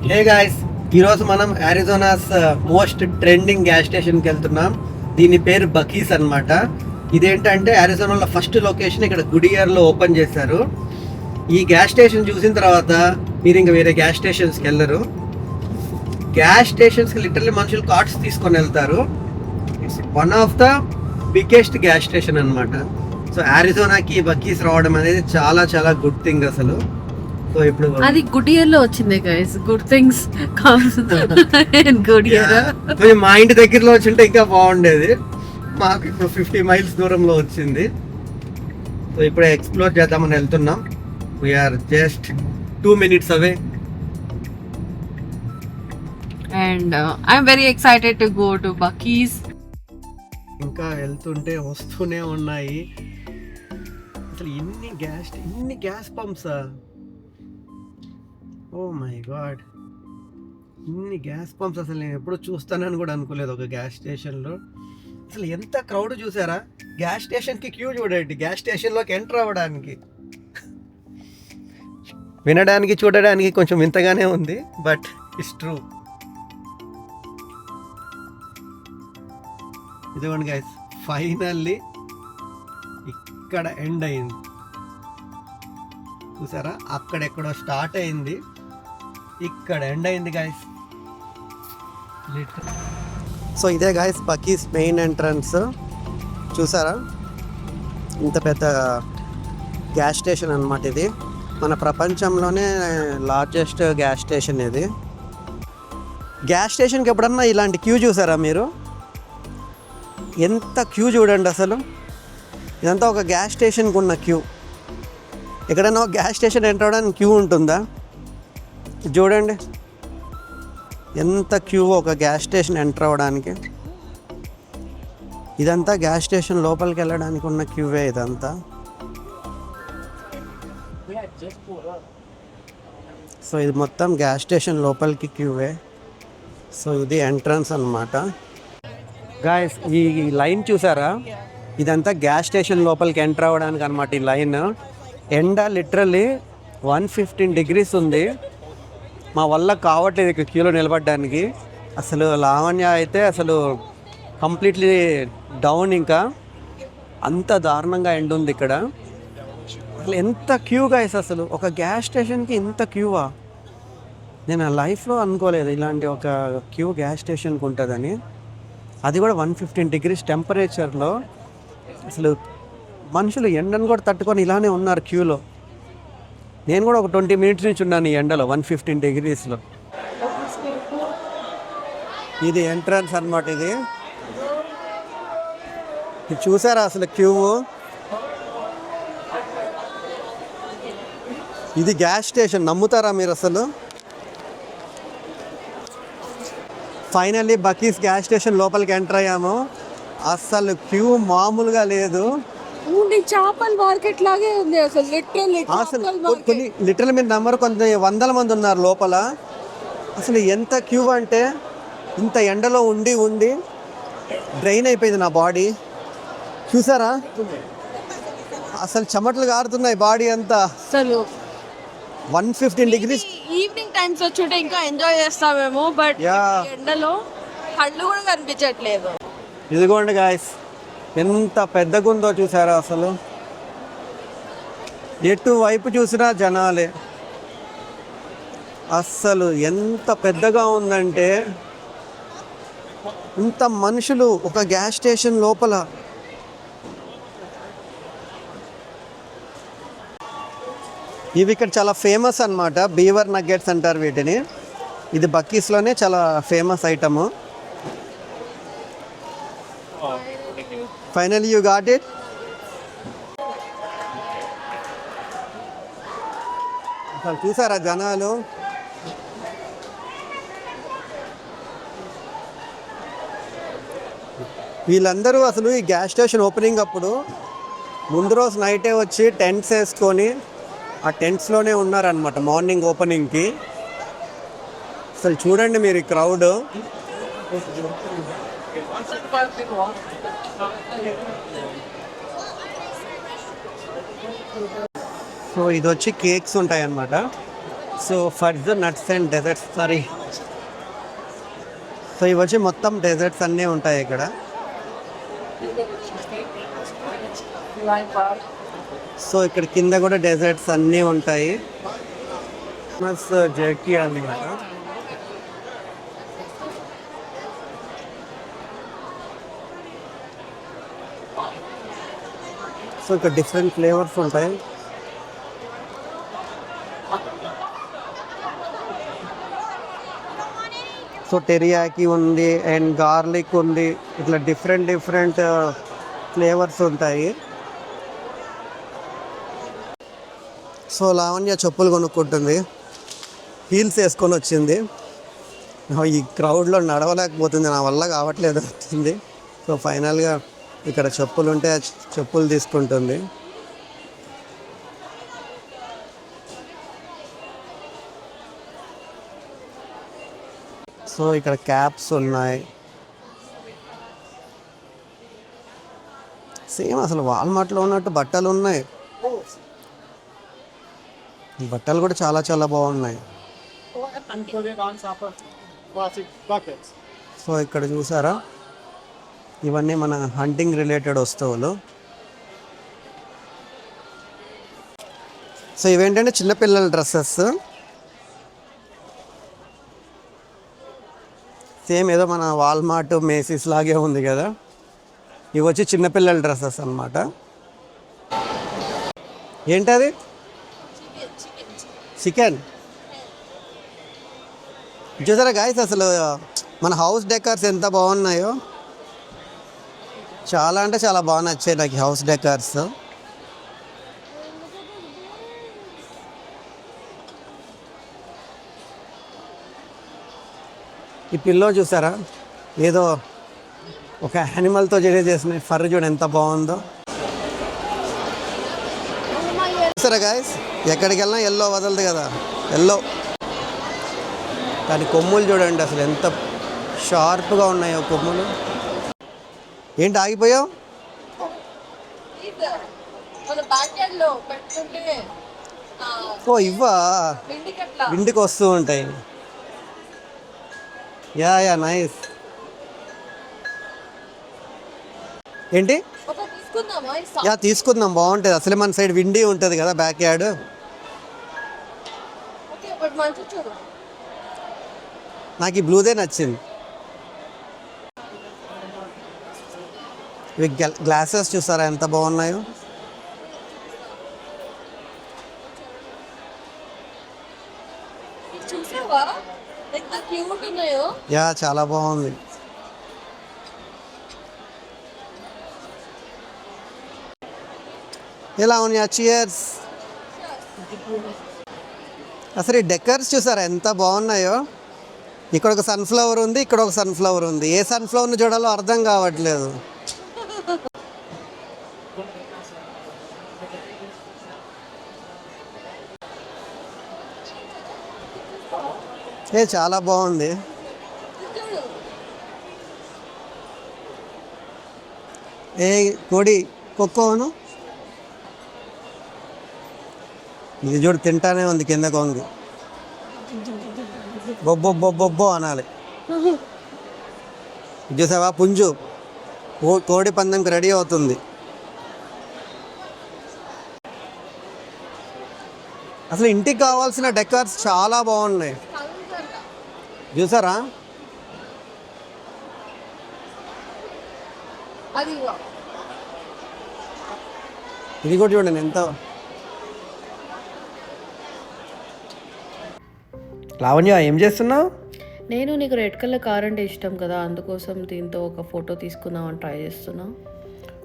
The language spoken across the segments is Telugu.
హే గాయ్స్, ఈరోజు మనం అరిజోనాస్ మోస్ట్ ట్రెండింగ్ గ్యాస్ స్టేషన్కి వెళ్తున్నాం. దీని పేరు బకీస్ అన్నమాట. ఇదేంటంటే అరిజోనాలో ఫస్ట్ లొకేషన్ ఇక్కడ గుడియర్లో ఓపెన్ చేశారు. ఈ గ్యాస్ స్టేషన్ చూసిన తర్వాత మీరు ఇంకా వేరే గ్యాస్ స్టేషన్స్కి వెళ్ళరు. గ్యాస్ స్టేషన్స్కి లిటరల్లీ మనుషులు కార్డ్స్ తీసుకొని వెళ్తారు. It's one of the biggest gas station అనమాట. సో అరిజోనాకి బకీస్ రావడం అనేది చాలా చాలా గుడ్ థింగ్ అసలు. సో ఇప్పుడు అది గుడ్ ఇయర్ లో వచ్చింది guys. Good things comes in good year. మా ఇంటి దగ్గరలో వచ్చింటే ఇంకా బాగుండేది. మాకు ఇప్పుడు 50 మైల్స్ దూరంలో వచ్చింది. సో ఇప్పుడే ఎక్స్ప్లోర్ చేద్దామని వెళ్తున్నాం. We're just 2 minutes away. And I'm very excited to go to Buc-ee's. ఇంకా వెళ్తుంటే వస్తూనే ఉన్నాయి. అసలు ఇన్ని గ్యాస్ పంప్సా? ఓ మై గాడ్, ఇన్ని గ్యాస్ పంప్స్ అసలు నేను ఎప్పుడు చూస్తానని కూడా అనుకోలేదు ఒక గ్యాస్ స్టేషన్లో. అసలు ఎంత క్రౌడ్ చూసారా? గ్యాస్ స్టేషన్కి క్యూ చూడండి, గ్యాస్ స్టేషన్లోకి ఎంటర్ అవ్వడానికి. వినడానికి చూడడానికి కొంచెం వింతగానే ఉంది, బట్ ఇట్స్ ట్రూ. ఇదిగోండి గైస్, ఫైనల్లీ ఇక్కడ ఎండ్ అయింది. చూసారా, అక్కడెక్కడో స్టార్ట్ అయింది, ఇక్కడ ఎండ్ అయింది గైస్. సో ఇదే గైస్ బకీస్ మెయిన్ ఎంట్రన్స్. చూసారా, ఇంత పెద్ద గ్యాస్ స్టేషన్ అన్నమాట ఇది. మన ప్రపంచంలోనే లార్జెస్ట్ గ్యాస్ స్టేషన్ ఇది. గ్యాస్ స్టేషన్కి ఎప్పుడన్నా ఇలాంటి క్యూ చూసారా మీరు? ఎంత క్యూ చూడండి అసలు. ఇదంతా ఒక గ్యాస్ స్టేషన్కి ఉన్న క్యూ. ఎక్కడైనా ఒక గ్యాస్ స్టేషన్ ఎంటర్ అవ్వడానికి క్యూ ఉంటుందా? చూడండి ఎంత క్యూ ఒక గ్యాస్ స్టేషన్ ఎంటర్ అవ్వడానికి. ఇదంతా గ్యాస్ స్టేషన్ లోపలికి వెళ్ళడానికి ఉన్న క్యూవే ఇదంతా. సో ఇది మొత్తం గ్యాస్ స్టేషన్ లోపలికి క్యూవే. సో ఇది ఎంట్రన్స్ అన్నమాట. గాయస్, ఈ లైన్ చూసారా? ఇదంతా గ్యాస్ స్టేషన్ లోపలికి ఎంటర్ అవ్వడానికి అనమాట ఈ లైన్. ఎండ లిటరల్లీ 115 degrees ఉంది. మా వల్ల కావట్లేదు ఇక్కడ క్యూలో నిలబడడానికి. అసలు లావణ్య అయితే అసలు కంప్లీట్లీ డౌన్. ఇంకా అంత దారుణంగా ఎండ ఉంది ఇక్కడ. అసలు ఎంత క్యూ గైస్, అసలు ఒక గ్యాస్ స్టేషన్కి ఇంత క్యూవా? నేను ఆ లైఫ్లో అనుకోలేదు ఇలాంటి ఒక క్యూ గ్యాస్ స్టేషన్కి ఉంటుందని. అది కూడా 115 degrees టెంపరేచర్లో. అసలు మనుషులు ఎండను కూడా తట్టుకొని ఇలానే ఉన్నారు క్యూలో. నేను కూడా ఒక 20 minutes నుంచి ఉన్నాను ఈ ఎండలో 115 degreesలో. ఇది ఎంట్రన్స్ అన్నమాట. ఇది చూసారా అసలు క్యూ? ఇది గ్యాస్ స్టేషన్, నమ్ముతారా మీరు అసలు? ఫైనల్లీ బకీస్ గ్యాస్ స్టేషన్ లోపలికి ఎంటర్ అయ్యాము. అసలు క్యూ మామూలుగా లేదు. చేపల మార్కెట్ లాగే ఉంది అసలు. కొన్ని లిటరల్ మీరు నమ్మరు, కొంత 100 మంది ఉన్నారు లోపల. అసలు ఎంత క్యూ అంటే, ఇంత ఎండలో ఉండి ఉండి డ్రైన్ అయిపోయింది నా బాడీ. చూసారా, అసలు చెమటలు కారుతున్నాయి బాడీ అంతా. అసలు 115 degrees. ఈవినింగ్ టైమ్స్ వచ్చుంటే ఇంకా ఎంజాయ్ చేస్తామేమో, బట్ ఎండలో కళ్ళు కూడా కనిపించట్లేదు. ఇదిగోండి గాయస్, ఎంత పెద్దగా ఉందో చూసారా? అసలు ఎటువైపు చూసినా జనాలే. అస్సలు ఎంత పెద్దగా ఉందంటే, ఇంత మనుషులు ఒక గ్యాస్ స్టేషన్ లోపల. ఇవి ఇక్కడ చాలా ఫేమస్ అన్నమాట. బీవర్ నగ్గెట్స్ అంటారు వీటిని. ఇది బకీస్లోనే చాలా famous item. Finally you got it. అసలు చూసారా జనాలు? వీళ్ళందరూ అసలు ఈ గ్యాస్ స్టేషన్ ఓపెనింగ్ అప్పుడు ముందు రోజు నైటే వచ్చి టెంట్స్ వేసుకొని ఆ టెంట్స్లోనే ఉన్నారనమాట మార్నింగ్ ఓపెనింగ్కి. అసలు చూడండి మీరు ఈ క్రౌడ్. సో ఇది వచ్చి కేక్స్ ఉంటాయి అన్నమాట. So for nuts and desserts sorry. So ఇవి వచ్చి మొత్తం డెజర్ట్స్ అన్నీ ఉంటాయి ఇక్కడ. సో ఇక్కడ కింద కూడా డెజర్ట్స్ అన్నీ ఉంటాయి. ప్లస్ జర్కీ అన్నమాట. సో ఇక్కడ డిఫరెంట్ ఫ్లేవర్స్ ఉంటాయి. సో టెరియాకి ఉంది అండ్ గార్లిక్ ఉంది. ఇట్లా డిఫరెంట్ ఫ్లేవర్స్ ఉంటాయి. సో లావణ్య చెప్పులు కొనుక్కుంటుంది. హీల్స్ వేసుకొని వచ్చింది. ఈ క్రౌడ్లో నడవలేకపోతుంది, నా వల్ల కావట్లేదు వచ్చింది. సో ఫైనల్గా ఇక్కడ చెప్పులు ఉంటే చెప్పులు తీసుకుంటుంది. సో ఇక్కడ క్యాప్స్ ఉన్నాయి. సేమ్ అసలు వాల్మార్ట్లో ఉన్నట్టు బట్టలు ఉన్నాయి. బట్టలు కూడా చాలా చాలా బాగున్నాయి. సో ఇక్కడ చూసారా, ఇవన్నీ మన హంటింగ్ రిలేటెడ్ వస్తువులు. సో ఇవేంటంటే చిన్నపిల్లల డ్రెస్సెస్. సేమ్ ఏదో మన వాల్మార్ట్ మేసిస్ లాగే ఉంది కదా. ఇవి వచ్చి చిన్నపిల్లల డ్రెస్సెస్ అన్నమాట. ఏంటది? చికెన్. చూసారా గాయస్, అసలు మన హౌస్ డెకర్స్ ఎంత బాగున్నాయో. చాలా అంటే చాలా బాగా నచ్చాయి నాకు హౌస్ డెకర్స్. ఈ పిల్లో చూసారా, ఏదో ఒక యానిమల్తో చేసిన ఫర్ చూడండి ఎంత బాగుందో. చూసారా గాయస్, ఎక్కడికి వెళ్ళినా ఎల్లో వదలదు కదా, ఎల్లో. కానీ కొమ్ములు చూడండి అసలు ఎంత షార్ప్గా ఉన్నాయో కొమ్ములు. ఏంటి ఆగిపోయావు? ఓ ఇవ్వా, ఇంటికి వస్తూ ఉంటాయి. Yeah nice. ఏంటి? యా తీసుకుందాం, బాగుంటుంది. అసలే మన సైడ్ విండీ ఉంటుంది కదా బ్యాక్ యార్డ్. నాకు ఈ బ్లూదే నచ్చింది. ఇవి గ్లాసెస్ చూసారా ఎంత బాగున్నాయో. యా చాలా బాగుంది. ఎలా ఉన్నాయి? చియర్స్. అసలు ఈ డెకర్స్ చూసారా ఎంత బాగున్నాయో. ఇక్కడ ఒక సన్ఫ్లవర్ ఉంది, ఇక్కడ ఒక సన్ఫ్లవర్ ఉంది. ఏ సన్ఫ్లవర్ని చూడాలో అర్థం కావట్లేదు. చాలా బాగుంది. కోడి కొక్కోను ఇది చూడు తింటానే ఉంది కింద కొంగి. బొబ్బో అనాలి. చూసావా పుంజు కోడి పందెంకి రెడీ అవుతుంది. అసలు ఇంటికి కావాల్సిన డెకర్స్ చాలా బాగున్నాయి చూసారా. ఇది కూడా చూడండి ఎంత. లావణ్య ఏం చేస్తున్నావు? నేను నీకు రెడ్ కలర్ కార్ అంటే ఇష్టం కదా, అందుకోసం దీంతో ఒక ఫోటో తీసుకుందామని ట్రై చేస్తున్నా.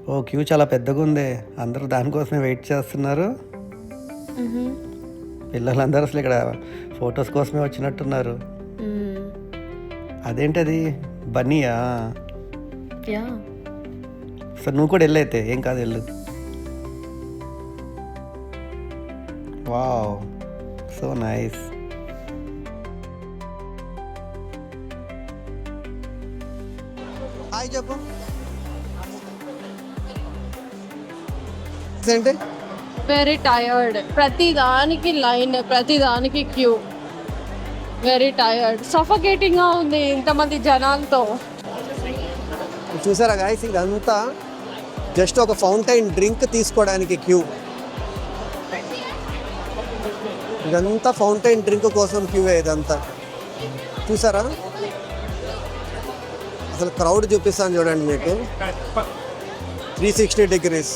ఓ క్యూ చాలా పెద్దగా ఉంది, అందరూ దానికోసమే వెయిట్ చేస్తున్నారు. పిల్లలందరూ అసలు ఇక్కడ ఫొటోస్ కోసమే వచ్చినట్టున్నారు. అదేంటది బన్నీయా? సార్ నువ్వు కూడా వెళ్ళైతే ఏం కాదు, వెళ్ళు. Wow so nice. హాయ్ చెప్పు. ఏంటి? Very tired. ప్రతి దానికి లైన్, ప్రతి దానికి క్యూ. వెరీ టైర్డ్, సఫకేటింగ్ గా ఉంది ఇంతమంది జనాలతో. చూసారా గాయస్, ఇదంతా జస్ట్ ఒక ఫౌంటైన్ డ్రింక్ తీసుకోవడానికి క్యూ. ఇదంతా ఫౌంటైన్ డ్రింక్ కోసం క్యూవే ఇదంతా. చూసారా, అసలు క్రౌడ్ చూపిస్తాను చూడండి మీకు, 360 degrees.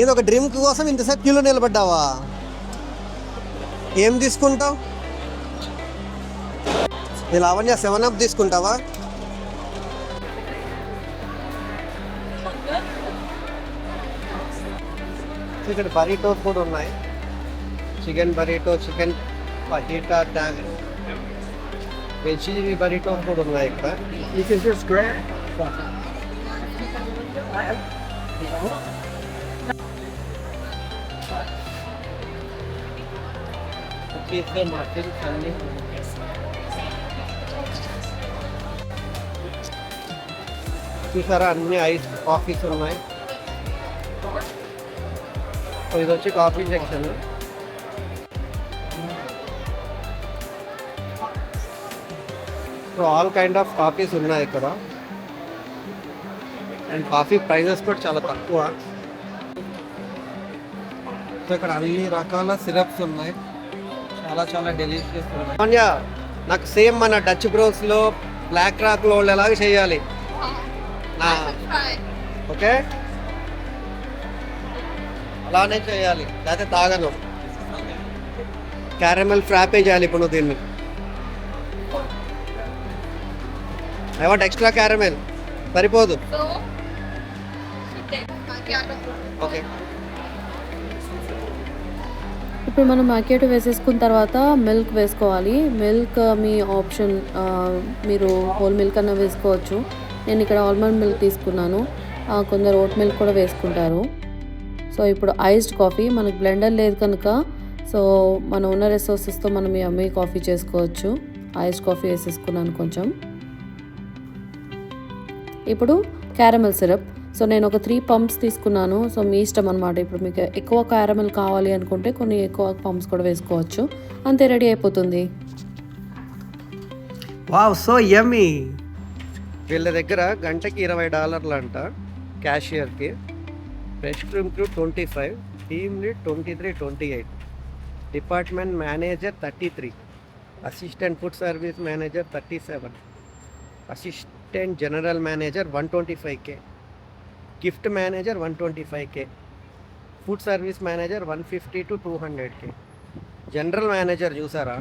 ఇది ఒక డ్రింక్ కోసం ఇంతసేపు క్యూలో నిలబడ్డావా? ఏం తీసుకుంటావు? నేను లావణ్య 7 Up తీసుకుంటావా? ఇక్కడ బరీటోస్ కూడా ఉన్నాయి. చికెన్ బరీటో, చికెన్ ఫజీటా, వెజ్ బరీటోస్ కూడా ఉన్నాయి ఇక్కడ. చూసారా, అన్ని ఐస్ కాఫీస్ ఉన్నాయి. ఇది వచ్చి coffee section. So all kind of coffees ఉన్నాయి ఇక్కడ. అండ్ కాఫీ ప్రైజెస్ కూడా చాలా తక్కువ. సో ఇక్కడ అన్ని రకాల సిరప్స్ ఉన్నాయి, చాలా చాలా డెలిషియస్ ఉన్నాయి. నాకు సేమ్ మన డచ్ బ్రోస్లో బ్లాక్ రాక్లో ఎలాగ చేయాలి. ఓకే, అలానే చేయాలి, లేకపోతే తాగను. క్యారమెల్ ఫ్రాపే చేయాలి ఇప్పుడు నువ్వు దీన్ని. ఐ వాంట్ ఎక్స్ట్రా క్యారమెల్, సరిపోదు. ఓకే, ఇప్పుడు మనం మ్యాకేటో వేసేసుకున్న తర్వాత మిల్క్ వేసుకోవాలి. మిల్క్ మీ ఆప్షన్, మీరు హోల్ మిల్క్ అన్న వేసుకోవచ్చు. నేను ఇక్కడ ఆల్మండ్ మిల్క్ తీసుకున్నాను, కొందరు ఓట్ మిల్క్ కూడా వేసుకుంటారు. సో ఇప్పుడు ఐస్డ్ కాఫీ, మనకు బ్లెండర్ లేదు కనుక సో మన ఉన్న రిసోర్సెస్తో మనం ఈ అమ్మాయి కాఫీ చేసుకోవచ్చు. ఐస్డ్ కాఫీ వేసేసుకున్నాను కొంచెం. ఇప్పుడు క్యారమెల్ సిరప్, సో నేను ఒక 3 pumps తీసుకున్నాను. సో మీ ఇష్టం అనమాట. ఇప్పుడు మీకు ఎక్కువ క్యారమెల్ కావాలి అనుకుంటే కొన్ని ఎక్కువ పంప్స్ కూడా వేసుకోవచ్చు. అంతే, రెడీ అయిపోతుంది. Wow, so yummy. వీళ్ళ దగ్గర గంటకి $20 అంట క్యాషియర్కి. Fresh cream crew 25, team lead 23, 28, department manager 33, assistant food service manager 37, assistant general manager 125K, gift manager 125K, food service manager 150 to 200K, general manager చూసారా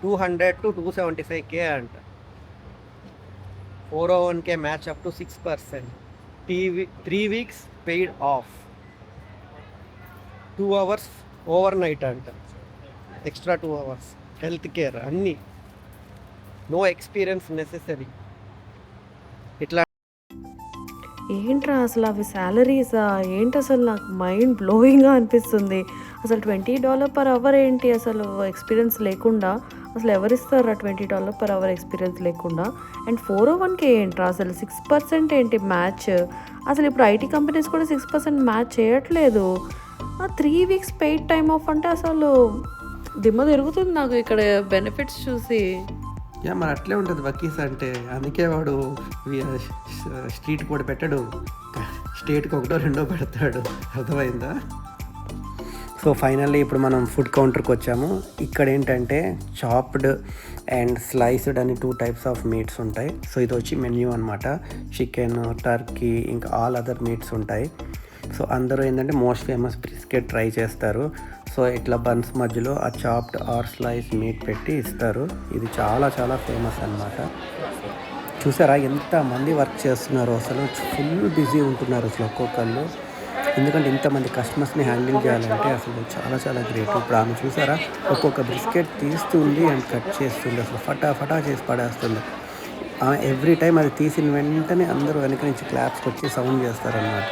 200 to 275K అంట. 401K match up to 6%, 3 weeks paid off, 2 hours over night అంట, ఎక్స్ట్రా 2 hours, హెల్త్ కేర్ అన్నీ, నో ఎక్స్పీరియన్స్ నెసెసరీ. ఇట్లా ఏంట్రా అసలు అవి శాలరీసా ఏంటి? అసలు నాకు మైండ్ బ్లోయింగ్గా అనిపిస్తుంది. అసలు $20 per hour ఏంటి? అసలు ఎక్స్పీరియన్స్ లేకుండా అసలు ఎవరిస్తారా $20 per hour ఎక్స్పీరియన్స్ లేకుండా? అండ్ 401K ఏంట్రా? అసలు 6% ఏంటి మ్యాచ్? అసలు ఇప్పుడు ఐటీ కంపెనీస్ కూడా 6% మ్యాచ్ చేయట్లేదు. 3 weeks పెయిడ్ టైమ్ ఆఫ్ అంటే అసలు దిమ్మ తిరుగుతుంది నాకు ఇక్కడ బెనిఫిట్స్ చూసి. మరి అట్లే ఉంటుంది వకీస్ అంటే. అందుకే వాడు స్ట్రీట్ కూడా పెట్టాడు, స్టేట్కి 1 2 పెడతాడు. అర్థమైందా? సో ఫైనల్లీ ఇప్పుడు మనం ఫుడ్ కౌంటర్కి వచ్చాము. ఇక్కడ ఏంటంటే చాప్డ్ అండ్ స్లైస్డ్ అని 2 types ఆఫ్ మీట్స్ ఉంటాయి. సో ఇది వచ్చి మెన్యూ అనమాట. చికెన్, టర్కీ, ఇంకా ఆల్ అదర్ మీట్స్ ఉంటాయి. సో అందరూ ఏంటంటే మోస్ట్ ఫేమస్ బ్రిస్కెట్ ట్రై చేస్తారు. సో ఇట్లా బన్స్ మధ్యలో ఆ చాప్డ్ ఆర్ స్లైస్ మీట్ పెట్టి ఇస్తారు. ఇది చాలా చాలా ఫేమస్ అన్నమాట. చూసారా ఎంతమంది వర్క్ చేస్తున్నారు, అసలు ఫుల్ బిజీ ఉంటున్నారు అసలు ఒక్కొక్కళ్ళు. ఎందుకంటే ఇంతమంది కస్టమర్స్ని హ్యాండిల్ చేయాలంటే అసలు చాలా చాలా గ్రేట్. ఇప్పుడు ఆమె చూసారా ఒక్కొక్క బిస్కెట్ తీస్తుంది అండ్ కట్ చేస్తుంది, అసలు ఫటా చేసి పడేస్తుంది. ఎవ్రీ టైం అది తీసిన వెంటనే అందరూ వెనక నుంచి క్లాప్స్కి వచ్చి సౌండ్ చేస్తారన్నమాట.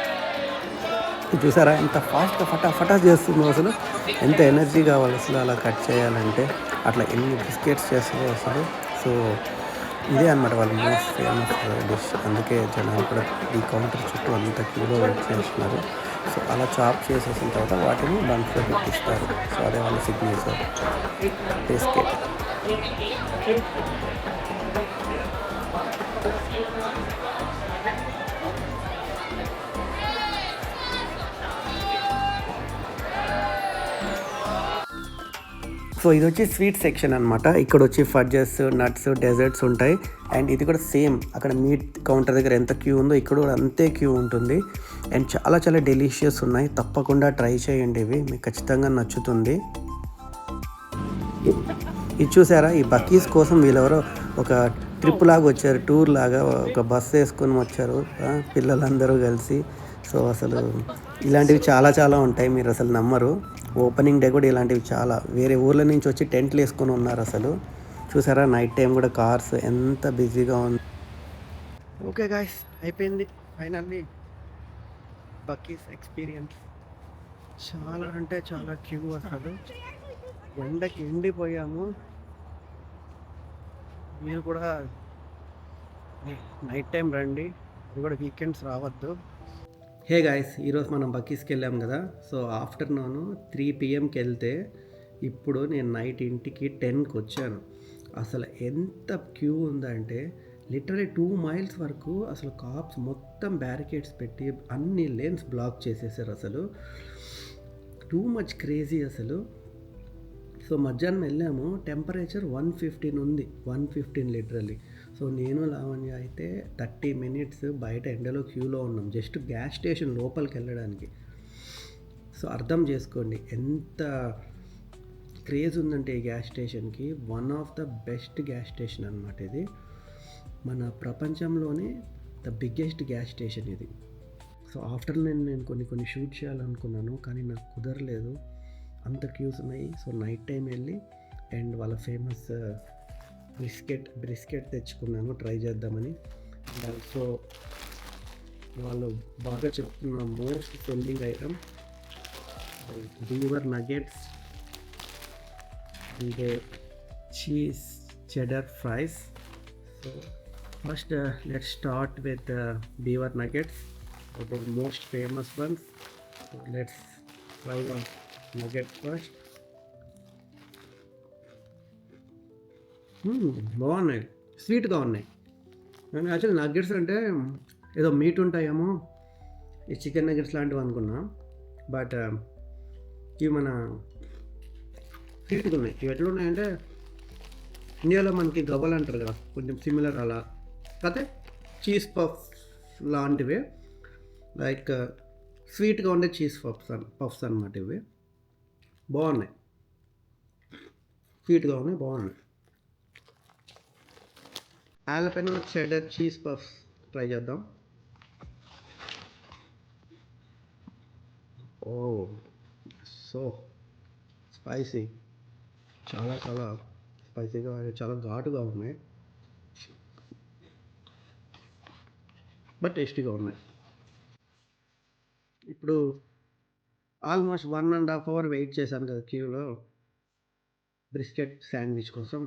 చూసారా ఎంత ఫాస్ట్గా ఫటా చేస్తుందో, అసలు ఎంత ఎనర్జీ కావాలి అసలు అలా కట్ చేయాలంటే. అట్లా ఎన్ని బిస్కెట్స్ చేస్తుందో అసలు. సో ఇదే అనమాట వాళ్ళ మోస్ట్ ఫేమస్ డిష్. అందుకే జనాలు కూడా ఈ కౌంటర్ చుట్టూ అంత క్యూలో వెయిట్ చేస్తున్నారు. సో అలా చాప్ చేసేసిన తర్వాత వాటిని బంచ్లో పెట్టిస్తారు. సో అదే వాళ్ళ సిగ్నేచర్ బిస్కెట్. సో ఇది వచ్చి స్వీట్ సెక్షన్ అనమాట. ఇక్కడ వచ్చి ఫడ్జెస్, నట్స్, డెజర్ట్స్ ఉంటాయి. అండ్ ఇది కూడా సేమ్ అక్కడ మీట్ కౌంటర్ దగ్గర ఎంత క్యూ ఉందో ఇక్కడ కూడా అంతే క్యూ ఉంటుంది. అండ్ చాలా చాలా డెలిషియస్ ఉన్నాయి. తప్పకుండా ట్రై చేయండి, ఇవి మీకు ఖచ్చితంగా నచ్చుతుంది. ఇది చూసారా, ఈ బక్కీస్ కోసం వీళ్ళెవరో ఒక ట్రిప్ లాగా వచ్చారు, టూర్ లాగా ఒక బస్సు వేసుకొని వచ్చారు పిల్లలందరూ కలిసి. సో అసలు ఇలాంటివి చాలా చాలా ఉంటాయి, మీరు అసలు నమ్మరు. ఓపెనింగ్ డే కూడా ఇలాంటివి చాలా వేరే ఊర్ల నుంచి వచ్చి టెంట్లు వేసుకొని ఉన్నారు అసలు. చూసారా నైట్ టైం కూడా కార్స్ ఎంత బిజీగా ఉంది. ఓకే గాయ్స్, అయిపోయింది ఫైనల్లీ బక్కీస్ ఎక్స్పీరియన్స్. చాలా అంటే చాలా క్యూ అసలు. ఎండకి ఎండిపోయాము. మీరు కూడా నైట్ టైం రండి, అది కూడా వీకెండ్స్ రావద్దు. హే గాయస్, ఈరోజు మనం బక్కీస్కి వెళ్ళాం కదా. సో ఆఫ్టర్నూన్ 3 PM వెళ్తే ఇప్పుడు నేను నైట్ ఇంటికి 10కి వచ్చాను. అసలు ఎంత క్యూ ఉందంటే లిటరలీ 2 miles వరకు అసలు కాప్స్ మొత్తం బ్యారికేడ్స్ పెట్టి అన్ని లేన్స్ బ్లాక్ చేసేసారు. అసలు టూ మచ్ క్రేజీ అసలు. సో మధ్యాహ్నం వెళ్ళాము, టెంపరేచర్ 115 ఉంది, 115 లిటరల్లీ. సో నేను లావణ్య అయితే 30 minutes బయట ఎండలో క్యూలో ఉన్నాం, జస్ట్ గ్యాస్ స్టేషన్ లోపలికి వెళ్ళడానికి. సో అర్థం చేసుకోండి ఎంత క్రేజ్ ఉందంటే ఈ గ్యాస్ స్టేషన్కి. One of the best gas station అనమాట ఇది. మన ప్రపంచంలోనే ద బిగ్గెస్ట్ గ్యాస్ స్టేషన్ ఇది. సో ఆఫ్టర్ నేను కొన్ని షూట్ చేయాలనుకున్నాను, కానీ నాకు కుదరలేదు, అంత క్యూస్ ఉన్నాయి. సో నైట్ టైం వెళ్ళి అండ్ వాళ్ళ ఫేమస్ బ్రిస్కెట్ తెచ్చుకున్నాను ట్రై చేద్దామని. అండ్ ఆల్సో వాళ్ళు బాగా చెప్తున్న most selling item beaver nuggets and cheese cheddar fries. So first let's start with beaver nuggets, the most famous ones. So let's try one nuggets first. బాగున్నాయి, స్వీట్గా ఉన్నాయి. నేను యాక్చువల్లీ నగ్గెట్స్ అంటే ఏదో మీట్ ఉంటాయేమో, ఈ చికెన్ నగ్గెట్స్ లాంటివి అనుకున్నా. బట్ ఇవి మన స్వీట్గా ఉన్నాయి. ఇవి ఎట్లా ఉన్నాయంటే ఇండియాలో మనకి గవ్వలు అంటారు కదా, కొంచెం సిమిలర్ అలా. కాకపోతే చీజ్ పఫ్ లాంటివి, లైక్ స్వీట్గా ఉండే చీజ్ పఫ్స్ అనమాట ఇవి. బాగున్నాయి, స్వీట్గా ఉన్నాయి, బాగున్నాయి. ఆలపెనో చెడర్ చీజ్ పఫ్స్ ట్రై చేద్దాం. ఓ సో స్పైసీ, చాలా చాలా స్పైసీగా, చాలా ఘాటుగా ఉన్నాయి, బట్ టేస్టీగా ఉన్నాయి. ఇప్పుడు ఆల్మోస్ట్ 1.5 hour వెయిట్ చేశాను కదా క్యూలో బ్రిస్కెట్ శాండ్విచ్ కోసం.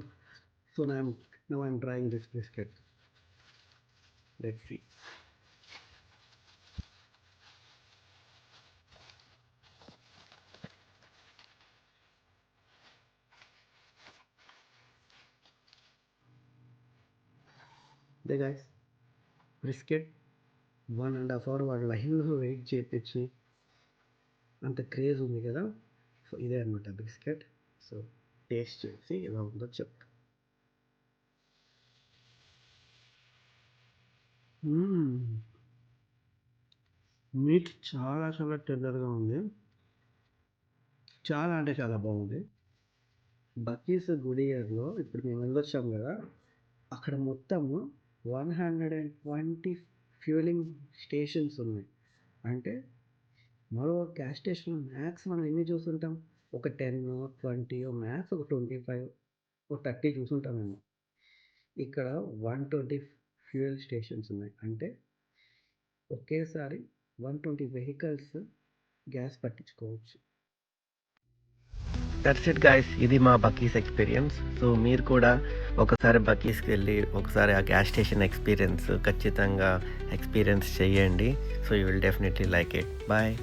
So now I'm trying this biscuit. Let's see. There guys, brisket 1.5 hour వాడు లైన్లో వెయిట్ చేయించి అంత క్రేజ్ ఉంది కదా. సో ఇదే అనమాట బిస్కెట్. సో టేస్ట్ చేసి ఎలా ఉందో చెప్తా. మీట్ చాలా చాలా టెండర్గా ఉంది, చాలా అంటే చాలా బాగుంది. బక్కీస్ గుడియర్లో ఇప్పుడు మేము వెళ్ళొచ్చాం కదా, అక్కడ మొత్తము 120 ఫ్యూలింగ్ స్టేషన్స్ ఉన్నాయి. అంటే మరో గ్యాస్ స్టేషన్ మ్యాక్స్ మనం ఎన్ని చూస్తుంటాం, ఒక 10, 20, మ్యాక్స్ ఒక 25, ఒక 30 చూసుంటాం మేము. ఇక్కడ 120 ఫ్యూయల్ స్టేషన్స్ ఉన్నాయి. అంటే ఒకేసారి 120 వెహికల్స్ గ్యాస్ పట్టించుకోవచ్చు. దట్స్ ఇట్ గైస్, ఇది మా బకీస్ ఎక్స్పీరియన్స్. సో మీరు కూడా ఒకసారి బకీస్కి వెళ్ళి ఒకసారి ఆ గ్యాస్ స్టేషన్ ఎక్స్పీరియన్స్ ఖచ్చితంగా ఎక్స్పీరియన్స్ చేయండి. So you will definitely like it. Bye.